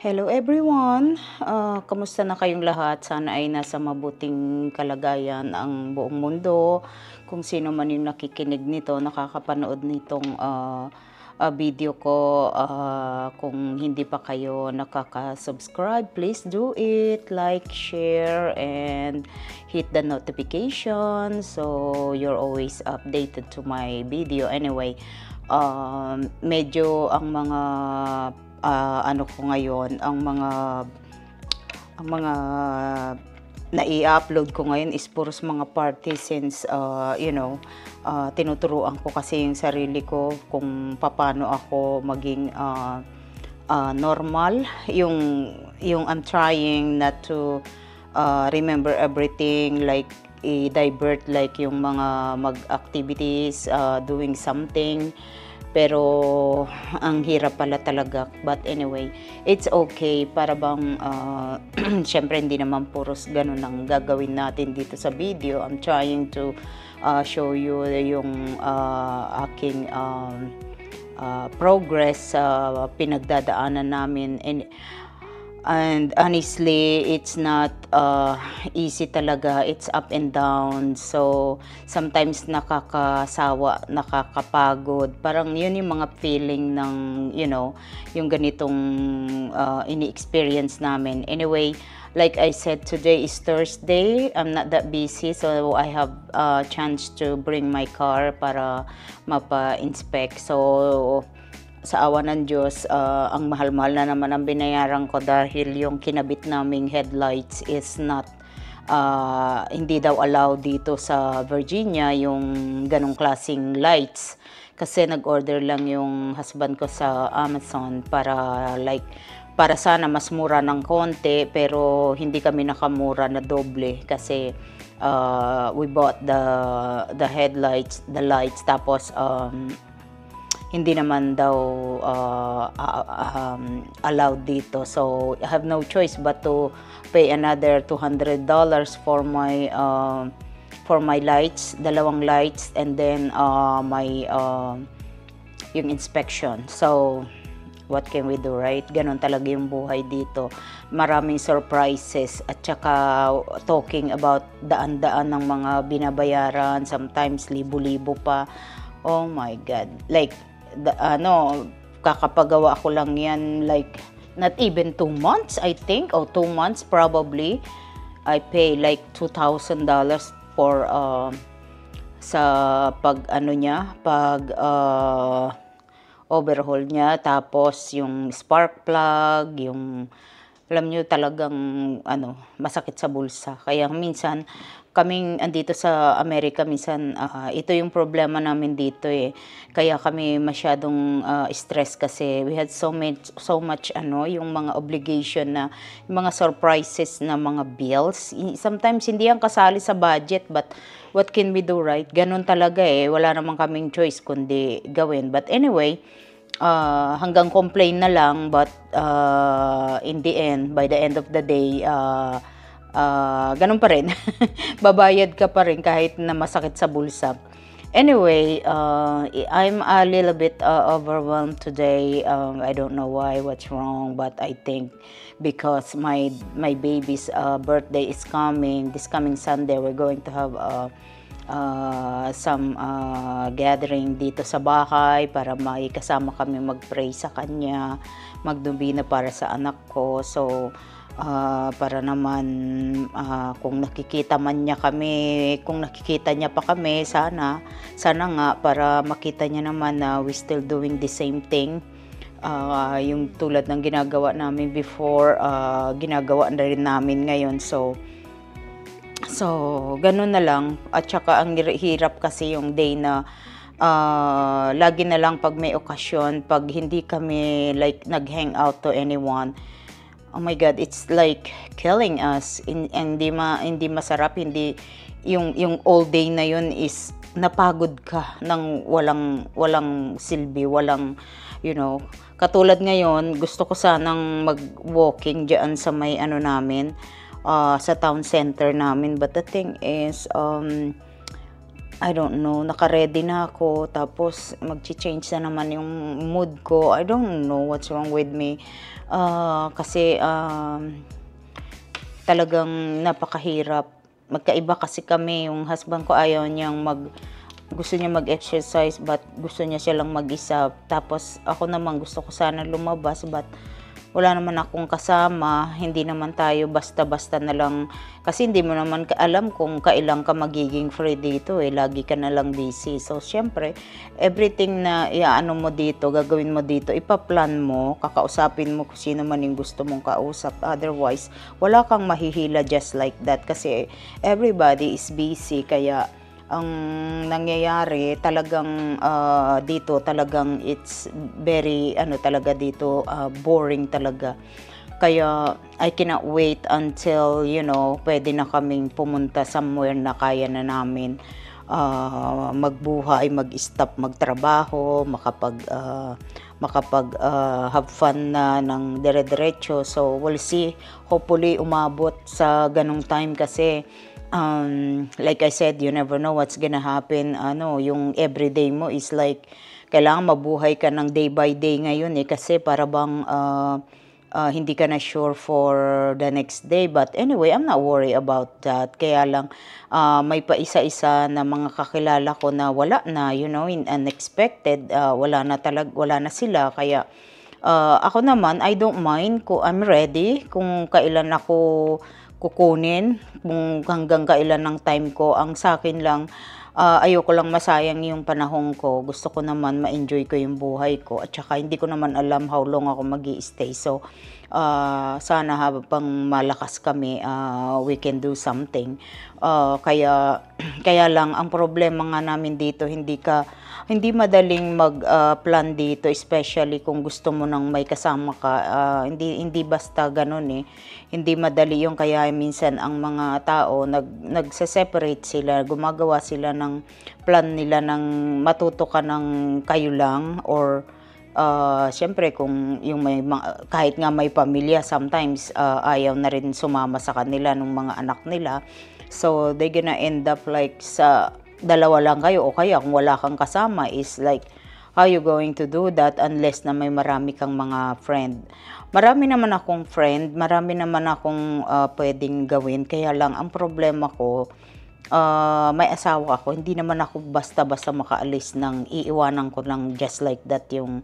Hello everyone! Kamusta na kayong lahat? Sana ay nasa mabuting kalagayan ang buong mundo. Kung sino man yung nakikinig nito, nakakapanood nitong video ko, kung hindi pa kayo nakaka-subscribe, please do it. Like, share, and hit the notification so you're always updated to my video. Anyway, medyo ang mga ano ko ngayon, ang mga nai-upload ko ngayon is puros mga party since tinuturuan ko kasi yung sarili ko kung paano ako maging normal, yung I'm trying not to remember everything, like i-divert like yung mga mag-activities, doing something. Pero ang hirap pala talaga. But anyway, it's okay. Para bang syempre hindi naman puros ganun ang gagawin natin dito sa video. I'm trying to show you yung aking progress sa pinagdadaanan namin. And honestly, it's not easy talaga. It's up and down. So, sometimes nakakasawa, nakakapagod. Parang yun yung mga feeling ng, yung ganitong ini-experience namin. Anyway, like I said, today is Thursday. I'm not that busy. So, I have a chance to bring my car para mapa-inspect. So, sa awa ng Diyos, ang mahal-mahal na naman ang binayaran ko dahil yung kinabit naming headlights is not, hindi daw allowed dito sa Virginia yung ganong klaseng lights. Kasi nag-order lang yung husband ko sa Amazon para sana mas mura ng konti, pero hindi kami nakamura na doble kasi we bought the headlights, the lights, tapos hindi naman daw allowed dito. So, I have no choice but to pay another $200 for my lights, dalawang lights, and then yung inspection. So, what can we do, right? Ganon talaga yung buhay dito. Maraming surprises at saka talking about daan-daan ng mga binabayaran, sometimes libo-libo pa. Oh my God. Like, kakapagawa ko lang yan, like not even 2 months, I think, or 2 months probably. I pay like $2,000 for sa pag overhaul niya, tapos yung spark plug, yung alam niyo talagang masakit sa bulsa. Kaya minsan kaming andito sa Amerika, minsan ito yung problema namin dito eh. Kaya kami masyadong stress kasi we had so much yung mga obligation na yung mga surprises na mga bills. Sometimes hindi yan kasali sa budget, but what can we do, right? Ganun talaga eh. Wala namang kaming choice kundi gawin. But anyway, hanggang complain na lang, but in the end, by the end of the day, ganun pa rin. Babayad ka pa rin kahit na masakit sa bulsa. Anyway, I'm a little bit overwhelmed today. I don't know what's wrong, but I think because my baby's birthday is coming. This coming Sunday, we're going to have some gathering dito sa bahay para may kasama kami mag-pray sa kanya, magdubina para sa anak ko. So, para naman kung nakikita niya pa kami, sana nga para makita niya naman na we still doing the same thing. Yung tulad ng ginagawa namin before, ginagawa na rin namin ngayon. So, ganun na lang. At saka ang hirap kasi yung day na lagi na lang pag may okasyon, pag hindi kami like nag-hang out to anyone, oh my God, it's like killing us. Hindi masarap, hindi yung all day na yun is napagod ka ng walang silbi, walang katulad ngayon, gusto ko sanang mag-walking diyan sa may namin, sa town center namin, but the thing is I don't know, naka-ready na ako tapos magcha-change na naman yung mood ko. I don't know what's wrong with me. Kasi, talagang napakahirap. Magkaiba kasi kami, yung husband ko ayaw niyang gusto niya mag-exercise but gusto niya siya lang mag-isa. Tapos ako naman gusto ko sana lumabas but wala naman akong kasama, hindi naman tayo basta-basta na lang, kasi hindi mo naman alam kung kailan ka magiging free dito lagi ka na lang busy. So, syempre, everything na iaano mo dito, gagawin mo dito, ipaplan mo, kakausapin mo kung sino man yung gusto mong kausap. Otherwise, wala kang mahihila just like that kasi everybody is busy, kaya ang nangyayari talagang dito talagang it's very talaga dito boring talaga. Kaya I cannot wait until pwede na kaming pumunta somewhere na kaya na namin magbuhay, mag-stop magtrabaho, makapag have fun na ng dire-diretso. So we'll see, hopefully umabot sa ganong time kasi like I said, you never know what's gonna happen. Yung everyday mo is like, kailangan mabuhay ka ng day by day ngayon kasi para bang hindi ka na sure for the next day. But anyway, I'm not worried about that. Kaya lang, may pa isa-isa na mga kakilala ko na wala na, in unexpected, wala na sila. Kaya, ako naman, I don't mind kung I'm ready, kung kailan ako kukunin, kung hanggang kailan ng time ko. Ang sa akin lang, ayoko lang masayang yung panahon ko. Gusto ko naman ma-enjoy ko yung buhay ko. At saka hindi ko naman alam how long ako mag-i-stay. So, sana habang malakas kami, we can do something. Kaya lang, ang problema nga namin dito, hindi madaling mag-plan dito, especially kung gusto mo nang may kasama ka. Hindi basta ganun Hindi madali yung, kaya minsan ang mga tao nagse-separate sila, gumagawa sila ng plan nila ng matuto ka ng kayo lang, or siyempre kung yung kahit nga may pamilya, sometimes ayaw na rin sumama sa kanila ng mga anak nila. So they gonna end up like sa dalawa lang kayo, o kaya kung wala kang kasama is like, how you going to do that unless na may marami kang mga friend. Marami naman akong friend, marami naman akong pwedeng gawin, kaya lang ang problema ko, may asawa ako, hindi naman ako basta-basta makaalis ng iiwanan ko lang just like that yung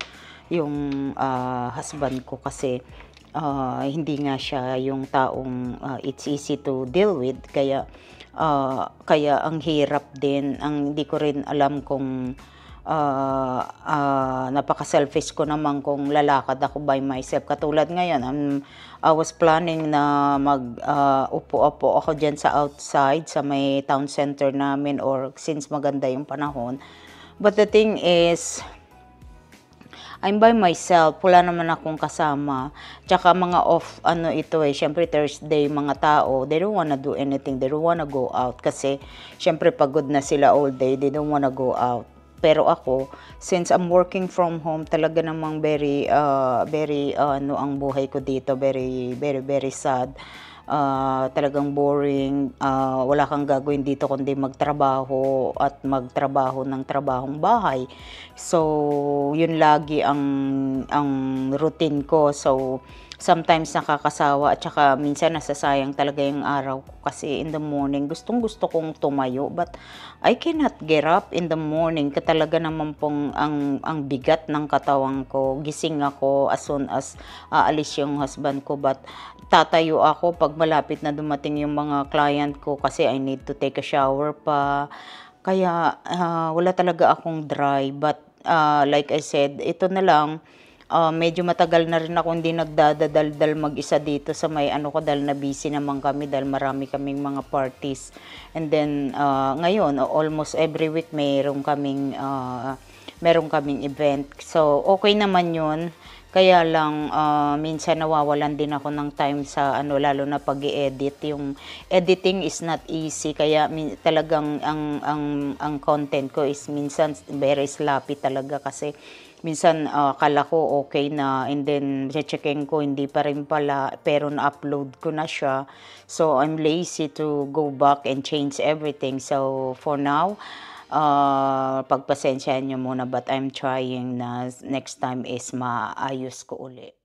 husband ko, kasi hindi nga siya yung taong it's easy to deal with, kaya ang hirap din. Hindi ko rin alam kung napaka-selfish ko naman kung lalakad ako by myself. Katulad ngayon, I was planning na upo-upo ako dyan sa outside, sa may town center namin, or since maganda yung panahon. But the thing is, I'm by myself, wala naman akong kasama. Tsaka mga off, syempre Thursday, mga tao, they don't wanna do anything, they don't wanna go out. Kasi, syempre pagod na sila all day, they don't wanna go out. Pero ako, since I'm working from home, talaga namang very, ang buhay ko dito, very, very, very sad. Talagang boring, wala kang gagawin dito kundi magtrabaho at magtrabaho ng trabahong bahay. So, yun lagi ang routine ko. So, sometimes nakakasawa at saka minsan nasasayang talaga yung araw ko kasi in the morning gustong-gusto kong tumayo but I cannot get up in the morning. Talaga naman pong ang bigat ng katawan ko. Gising ako as soon as aalis yung husband ko, but tatayo ako pag malapit na dumating yung mga client ko kasi I need to take a shower pa. Kaya wala talaga akong dry, but like I said, ito na lang. Medyo matagal na rin ako hindi nagdadaldal mag-isa dito sa may ko, dahil na busy naman kami dahil marami kaming mga parties. And then ngayon almost every week meron kaming event. So okay naman 'yun. Kaya lang minsan nawawalan din ako ng time sa lalo na pag-i-edit. Yung editing is not easy, kaya talagang ang content ko is minsan very sloppy talaga kasi minsan akala ko okay na, and then checking ko hindi pa rin pala, pero na-upload ko na siya. So I'm lazy to go back and change everything. So for now, pagpasensyahan niyo muna but I'm trying na next time is maayos ko uli.